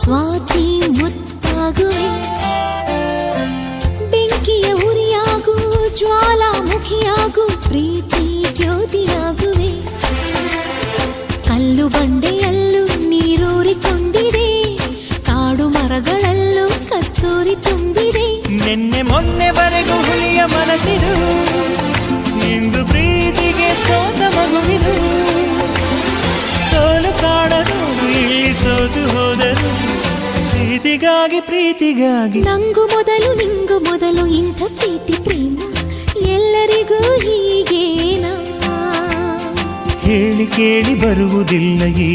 ಸ್ವಾತಿ ಮುತ್ತಾಗುವೆ, ಬೆಂಕಿಯ ಉರಿಯಾಗು, ಜ್ವಾಲಾಮುಖಿಯಾಗು, ಪ್ರೀತಿ ಜ್ಯೋತಿಯಾಗುವೆ. ಕಲ್ಲು ಬಂಡೆಯಲ್ಲೂ ನೀರೂರಿಕೊಂಡಿದೆ, ಕಾಡು ಮರಗಳಲ್ಲೂ ಕಸ್ತೂರಿ ತುಂಬಿದೆ. ನಿನ್ನೆ ಮೊನ್ನೆವರೆಗೂ ಹುಲಿಯ ಮನಸ್ಸಿದು, ಇಂದು ಪ್ರೀತಿಗೆ ಸೋತ ಮಗುವಿದು. ಸೋಲು ಕಾಣಲು ಇಲ್ಲಿ ಸೋತು ಹೋದರು, ಪ್ರೀತಿಗಾಗಿ ಪ್ರೀತಿಗಾಗಿ. ನಂಗು ಮೊದಲು ನಿಂಗು ಮೊದಲು ಇಂಥ ಪ್ರೀತಿ ಪ್ರೇಮ ಎಲ್ಲರಿಗೂ ಹೀಗೇನಾ? ಹೇಳಿ ಕೇಳಿ ಬರುವುದಿಲ್ಲ ಈ